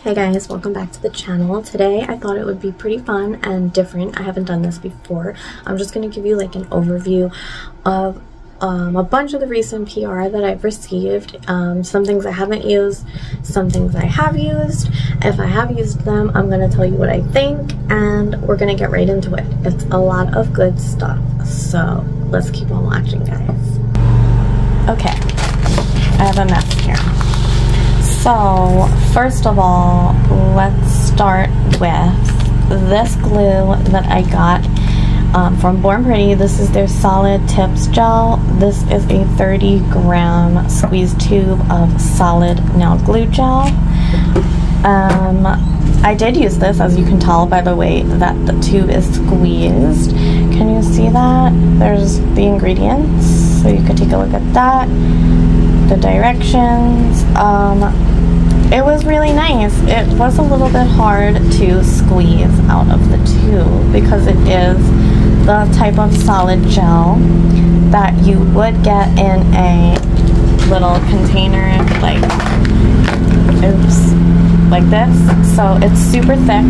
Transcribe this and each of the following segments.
Hey guys, welcome back to the channel. Today I thought it would be pretty fun and different. I haven't done this before. I'm just going to give you like an overview of a bunch of the recent PR that I've received. Some things I haven't used, some things I have used. If I have used them, I'm going to tell you what I think and we're going to get right into it. It's a lot of good stuff, so let's keep on watching, guys. Okay, I have a mess here. So, first of all, let's start with this glue that I got from Born Pretty. This is their Solid Tips Gel. This is a 30-gram squeeze tube of solid nail glue gel. I did use this, as you can tell by the way that the tube is squeezed. Can you see that? There's the ingredients, so you could take a look at that. The directions. It was really nice. It was a little bit hard to squeeze out of the tube because it is the type of solid gel that you would get in a little container like this. So it's super thick,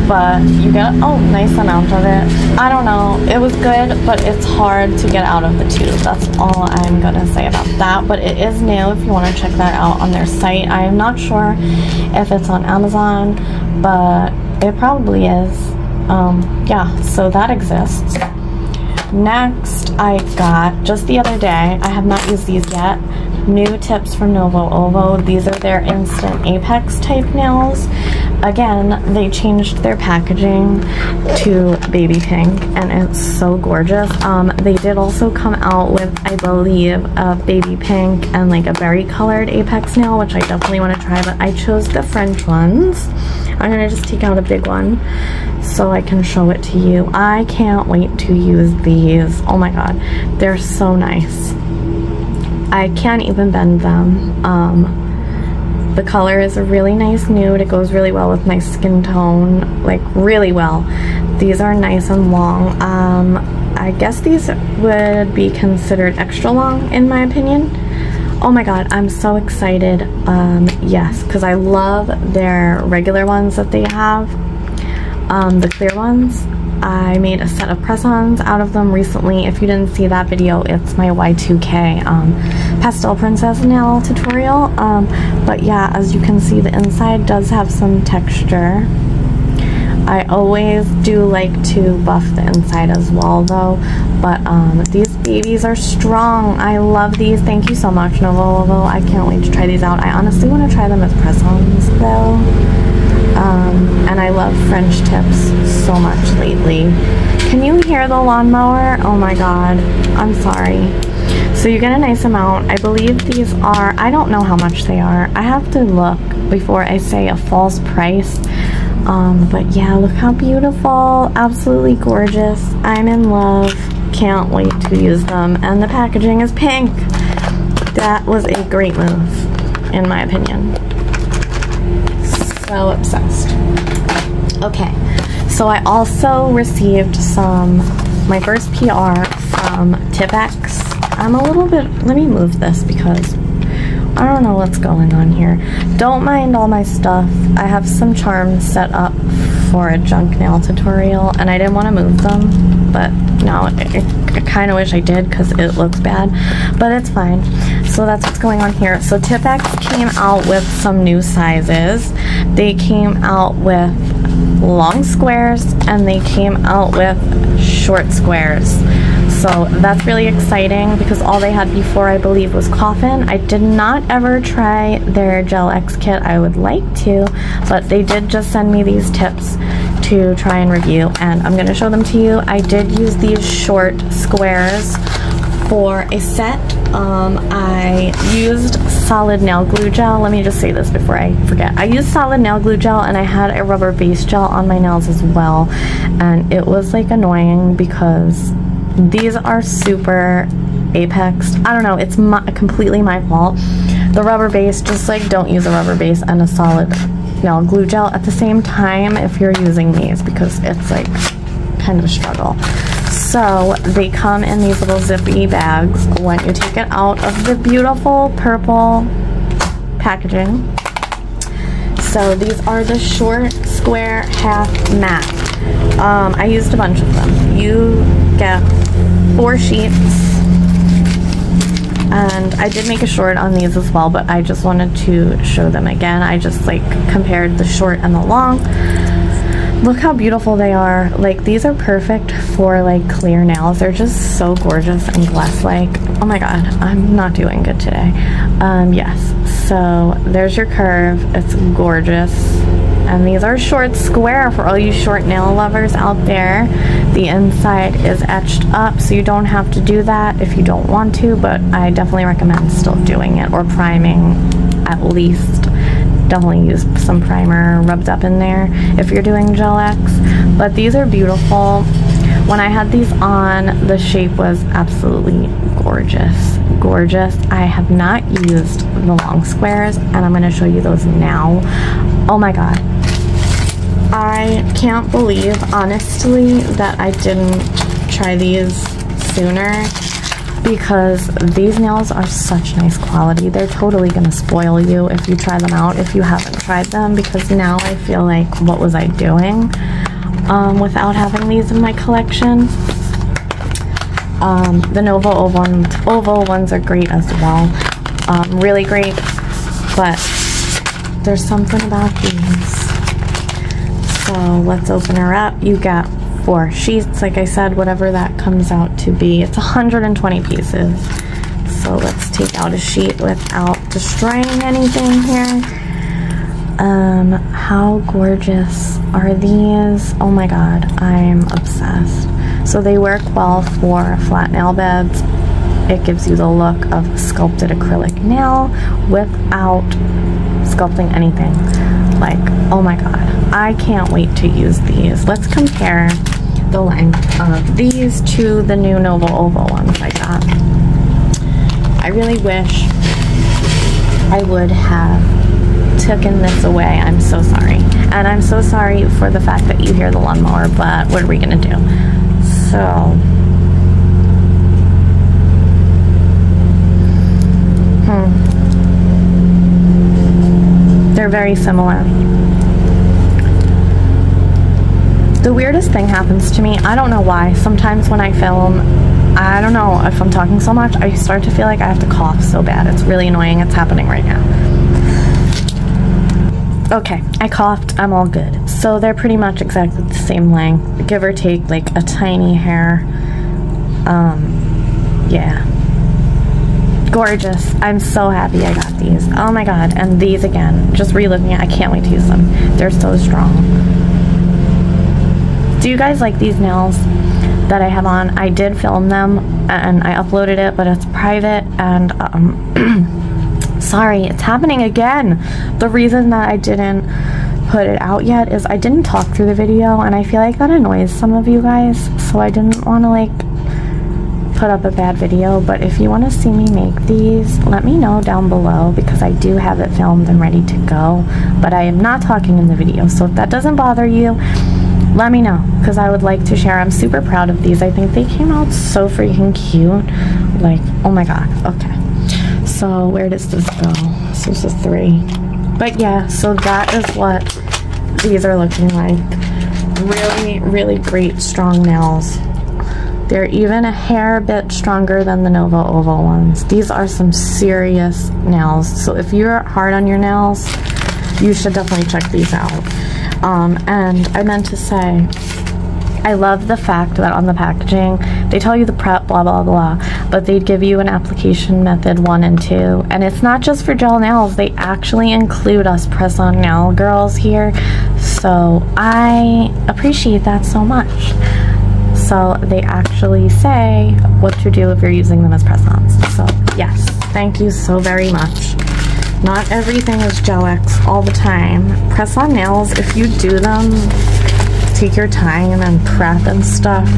but you get a nice amount of it. I don't know, it was good, but it's hard to get out of the tube. That's all I'm gonna say about that. But it is new if you want to check that out on their site. I am not sure if it's on Amazon, but it probably is. Yeah, so that exists. Next, I got, just the other day, I have not used these yet, new tips from Novo. These are their instant apex type nails. Again, they changed their packaging to baby pink and it's so gorgeous. They did also come out with, I believe, a baby pink and like a berry colored apex nail, which I definitely want to try, but I chose the French ones. I'm gonna just take out a big one so I can show it to you. I can't wait to use these. Oh my god, they're so nice. I can't even bend them. The color is a really nice nude. It goes really well with my skin tone, like really well. These are nice and long. I guess these would be considered extra long in my opinion. Oh my god, I'm so excited. Yes, because I love their regular ones that they have. The clear ones. I made a set of press-ons out of them recently. If you didn't see that video, it's my Y2K pastel princess nail tutorial. But yeah, as you can see, the inside does have some texture. I always do like to buff the inside as well though, but these babies are strong. I love these. Thank you so much, Novo. I can't wait to try these out. I honestly want to try them as press-ons though. And I love French tips so much lately. Can you hear the lawnmower? Oh my god, I'm sorry. So you get a nice amount. I believe these are, I don't know how much they are. I have to look before I say a false price. But yeah, look how beautiful. Absolutely gorgeous. I'm in love. Can't wait to use them. And the packaging is pink. That was a great move, in my opinion. So obsessed. Okay, so I also received my first PR from TIPEX. I'm a little bit, let me move this because I don't know what's going on here. Don't mind all my stuff. I have some charms set up for a junk nail tutorial and I didn't want to move them, but no, I kind of wish I did because it looks bad, but it's fine. So that's what's going on here. So TIPEX came out with some new sizes. They came out with long squares and they came out with short squares. So that's really exciting because all they had before, I believe, was coffin. I did not ever try their Gel X kit. I would like to, but they did just send me these tips to try and review and I'm going to show them to you. I did use these short squares for a set. I used solid nail glue gel. Let me just say this before I forget. I used solid nail glue gel and I had a rubber base gel on my nails as well, and it was like annoying because these are super apex. I don't know, it's completely my fault. The rubber base, just like don't use a rubber base and a solid nail glue gel at the same time if you're using these because it's like kind of a struggle. So they come in these little zippy bags when you take it out of the beautiful purple packaging. So these are the short square half matte. I used a bunch of them. You get 4 sheets, and I did make a short on these as well, but I just wanted to show them again. I just like compared the short and the long. Look how beautiful they are. Like, these are perfect for like clear nails. They're just so gorgeous and glass-like. Oh my god, I'm not doing good today. Yes, so there's your curve. It's gorgeous. And these are short square for all you short nail lovers out there. The inside is etched up, so you don't have to do that if you don't want to, but I definitely recommend still doing it, or priming at least. Definitely use some primer rubbed up in there if you're doing Gel X. But these are beautiful. When I had these on, the shape was absolutely gorgeous. Gorgeous. I have not used the long squares, and I'm going to show you those now. Oh my god. I can't believe, honestly, that I didn't try these sooner, because these nails are such nice quality. They're totally gonna spoil you if you try them out if you haven't tried them, because now I feel like, what was I doing without having these in my collection? The Novo oval ones are great as well. Really great, but there's something about these. So let's open her up. You get 4 sheets, like I said, whatever that comes out to be. It's 120 pieces. So let's take out a sheet without destroying anything here. How gorgeous are these? Oh my god, I'm obsessed. So they work well for flat nail beds. It gives you the look of sculpted acrylic nail without sculpting anything. Like, oh my god, I can't wait to use these. Let's compare the length of these to the new Novo oval ones I got. I really wish I would have taken this away. I'm so sorry. And I'm so sorry for the fact that you hear the lawnmower, but what are we gonna do? So, they're very similar. The weirdest thing happens to me, I don't know why. Sometimes when I film, I don't know if I'm talking so much, I start to feel like I have to cough so bad. It's really annoying. It's happening right now. Okay, I coughed. I'm all good. So they're pretty much exactly the same length, give or take like a tiny hair. Yeah. Gorgeous. I'm so happy I got these. Oh my god. And these again, just re-looking at, I can't wait to use them. They're so strong. Do you guys like these nails that I have on? I did film them and I uploaded it, but it's private, and sorry, it's happening again. The reason that I didn't put it out yet is I didn't talk through the video, and I feel like that annoys some of you guys, so I didn't want to like put up a bad video. But if you want to see me make these, let me know down below, because I do have it filmed and ready to go, but I am not talking in the video. So if that doesn't bother you, let me know, because I would like to share. I'm super proud of these. I think they came out so freaking cute. Like, oh my god. Okay, so where does this go? So this is 3. But yeah, so that is what these are looking like. Really, really great, strong nails. They're even a hair bit stronger than the Novo oval ones. These are some serious nails. So if you're hard on your nails, you should definitely check these out. And I meant to say, I love the fact that on the packaging, they tell you the prep, blah, blah, blah, but they give you an application method 1 and 2. And it's not just for gel nails. They actually include us press-on nail girls here. So I appreciate that so much. So they actually say what to do if you're using them as press-ons. So yes, thank you so very much. Not everything is Gel X all the time. Press-on nails, if you do them, take your time and prep and stuff,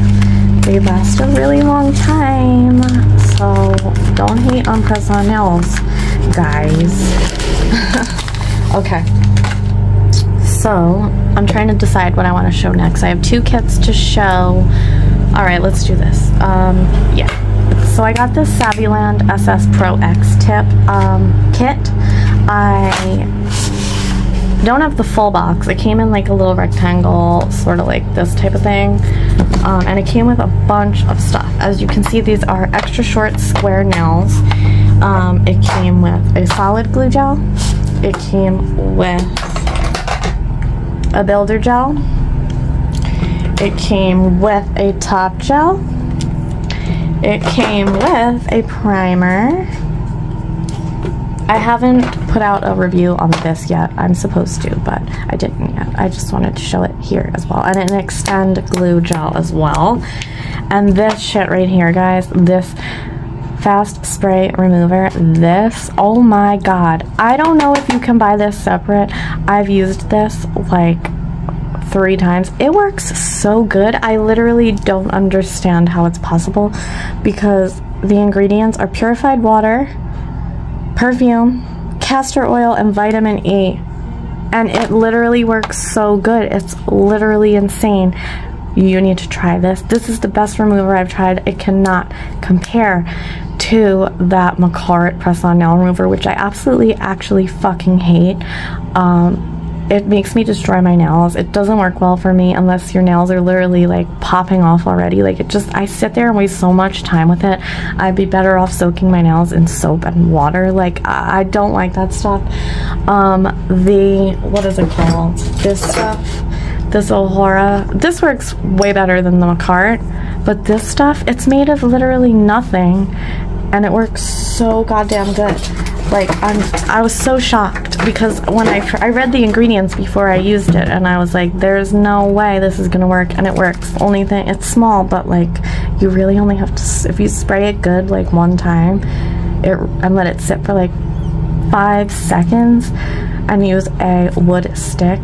they last a really long time. So don't hate on press-on nails, guys. Okay. So I'm trying to decide what I want to show next. I have 2 kits to show. All right, let's do this. Yeah. So I got this Saviland SS Pro X tip kit. I don't have the full box. It came in like a little rectangle, sort of like this type of thing. And it came with a bunch of stuff. As you can see, these are extra short square nails. It came with a solid glue gel. It came with a builder gel. It came with a top gel. It came with a primer. I haven't put out a review on this yet. I'm supposed to, but I didn't yet. I just wanted to show it here as well. And an extend glue gel as well. And this shit right here, guys, this fast spray remover, this, oh my god. I don't know if you can buy this separate. I've used this like 3 times. It works so good. I literally don't understand how it's possible, because the ingredients are purified water, perfume, castor oil, and vitamin E, and it literally works so good. It's literally insane. You need to try this. This is the best remover I've tried. It cannot compare to that McCart press-on nail remover, which I absolutely actually fucking hate. It makes me destroy my nails. It doesn't work well for me unless your nails are literally like popping off already. Like, it just, I sit there and waste so much time with it. I'd be better off soaking my nails in soap and water. Like, I don't like that stuff. What is it called? This stuff, this Ohora, this works way better than the McCart, but this stuff, it's made of literally nothing, and it works so goddamn good. Like, I was so shocked, because when I read the ingredients before I used it, and I was like, there's no way this is gonna work, and it works. Only thing, it's small, but like, you really only have to, if you spray it good like one time, and let it sit for like 5 seconds, and use a wood stick,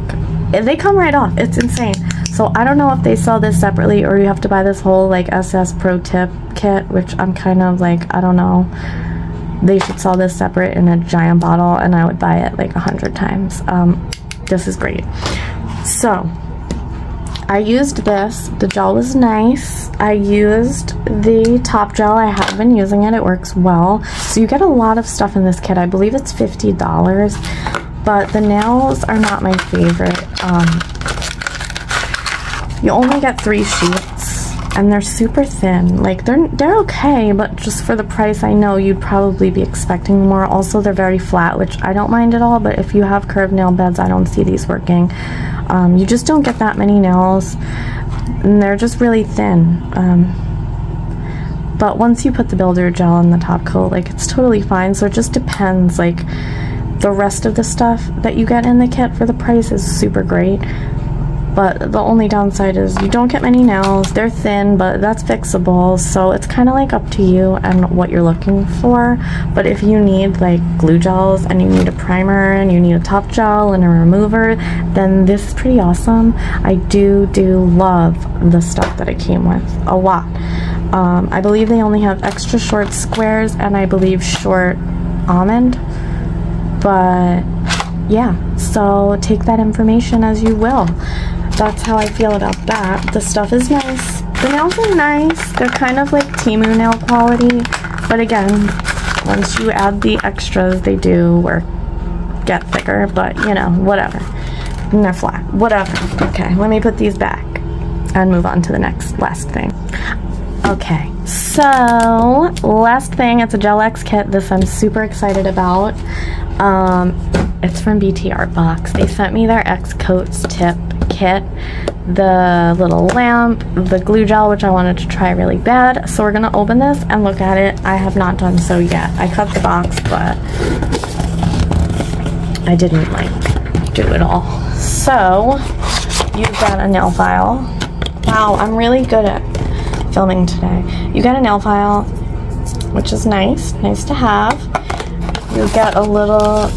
they come right off. It's insane. So I don't know if they sell this separately, or you have to buy this whole like SS Pro Tip kit, which I'm kind of like, I don't know. They should sell this separate in a giant bottle, and I would buy it like 100 times. This is great. So I used this. The gel was nice. I used the top gel. I have been using it. It works well. So you get a lot of stuff in this kit. I believe it's $50, but the nails are not my favorite. You only get 3 sheets, and they're super thin. Like, they're okay, but just for the price, I know you'd probably be expecting more. Also, they're very flat, which I don't mind at all, but if you have curved nail beds, I don't see these working. You just don't get that many nails, and they're just really thin. But once you put the builder gel on the top coat, like, it's totally fine. So it just depends. Like, the rest of the stuff that you get in the kit for the price is super great. But the only downside is you don't get many nails. They're thin, but that's fixable. So it's kind of like up to you and what you're looking for. But if you need like glue gels, and you need a primer, and you need a top gel and a remover, then this is pretty awesome. I do love the stuff that it came with a lot. I believe they only have extra short squares, and I believe short almond. But yeah, so take that information as you will. That's how I feel about that. The stuff is nice. The nails are nice. They're kind of like Temu nail quality. But again, once you add the extras, they do get thicker. But, you know, whatever. And they're flat. Whatever. Okay, let me put these back and move on to the last thing. Okay, so last thing, it's a Gel X kit. This I'm super excited about. It's from BTArtbox. They sent me their X Coats tip kit, the little lamp, the glue gel, which I wanted to try really bad. So we're gonna open this and look at it. I have not done so yet. I cut the box, but I didn't like do it all. So you get a nail file. Wow, I'm really good at filming today. You get a nail file, which is nice to have. You get a little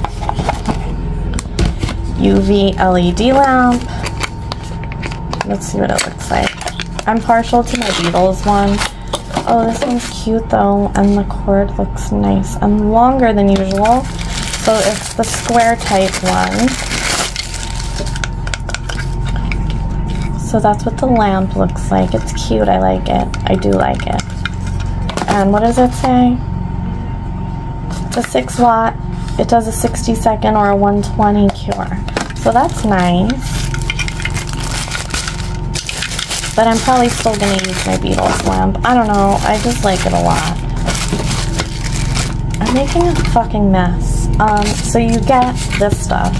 UV LED lamp. Let's see what it looks like. I'm partial to my Beatles one. Oh, this one's cute though, and the cord looks nice and longer than usual. So it's the square type one. So that's what the lamp looks like. It's cute. I like it. I do like it. And what does it say? It's a 6 watt. It does a 60-second or a 120 cure. So that's nice. But I'm probably still going to use my Beatles lamp. I don't know. I just like it a lot. I'm making a fucking mess. So you get this stuff.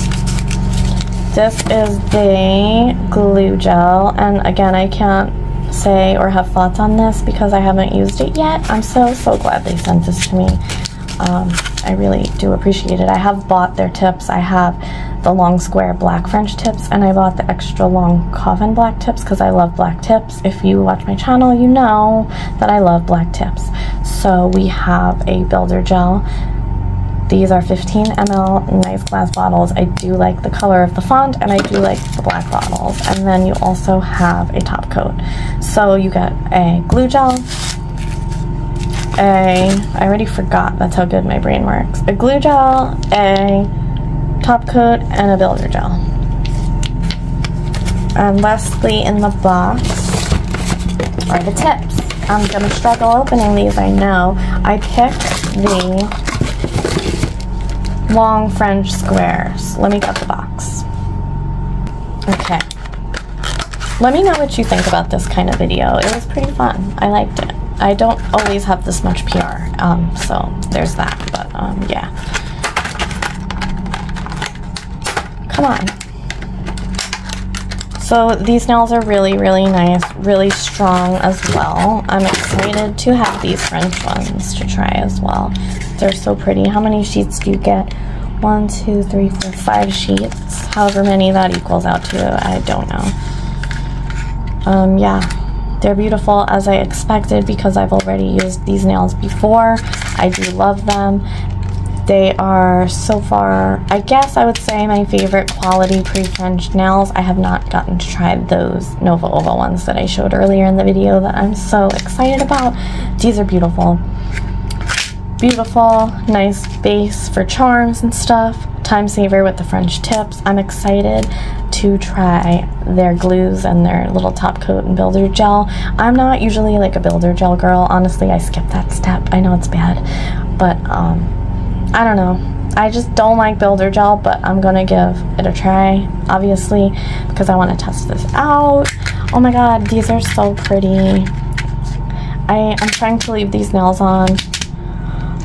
This is the glue gel. And again, I can't say or have thoughts on this because I haven't used it yet. I'm so glad they sent this to me. I really do appreciate it. I have bought their tips. I have the long square black French tips, and I bought the extra long coven black tips because I love black tips. If you watch my channel, you know that I love black tips. So we have a builder gel. These are 15 ml nice glass bottles. I do like the color of the font, and I do like the black bottles. And then you also have a top coat. So you get a glue gel, I already forgot, that's how good my brain works. A glue gel, a top coat, and a builder gel. And lastly in the box are the tips. I'm gonna struggle opening these, I know. I picked the long French squares. Let me get the box. Okay. Let me know what you think about this kind of video. It was pretty fun. I liked it. I don't always have this much PR, so there's that, but yeah. Come on. So these nails are really nice, really strong as well. I'm excited to have these French ones to try as well. They're so pretty. How many sheets do you get? 1, 2, 3, 4, 5 sheets. However many that equals out to, I don't know. Yeah. They're beautiful as I expected because I've already used these nails before. I do love them. They are so far, I guess I would say, my favorite quality pre-French nails. I have not gotten to try those Novo ones that I showed earlier in the video that I'm so excited about. These are beautiful. Beautiful, nice base for charms and stuff. Time saver with the French tips. I'm excited to try their glues and their little top coat and builder gel. I'm not usually like a builder gel girl. Honestly, I skipped that step. I know it's bad, but I don't know. I just don't like builder gel, but I'm gonna give it a try, obviously, because I want to test this out. Oh my god, these are so pretty. I'm trying to leave these nails on.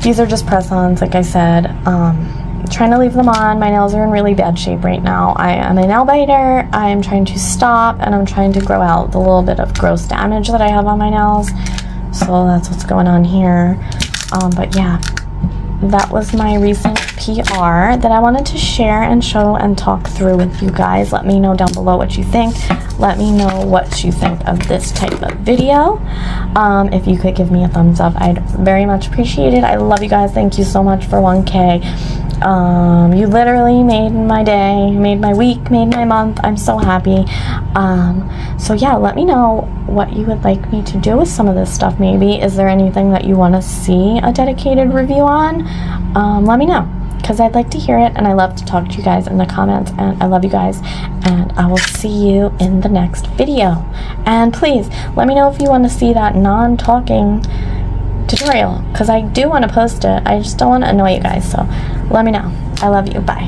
These are just press-ons, like I said. Trying to leave them on. My nails are in really bad shape right now. I am a nail biter. I am trying to stop, and I'm trying to grow out the little bit of gross damage that I have on my nails. So that's what's going on here. But yeah, that was my recent PR that I wanted to share and show and talk through with you guys. Let me know down below what you think. Let me know what you think of this type of video. If you could give me a thumbs up, I'd very much appreciate it. I love you guys. Thank you so much for 1K. You literally made my day, made my week, made my month. I'm so happy. So yeah, let me know what you would like me to do with some of this stuff. Maybe is there anything that you want to see a dedicated review on? Let me know, because I'd like to hear it, and I love to talk to you guys in the comments, and I love you guys, and I will see you in the next video. And please let me know if you want to see that non-talking tutorial, because I do want to post it. I just don't want to annoy you guys, so let me know. I love you. Bye.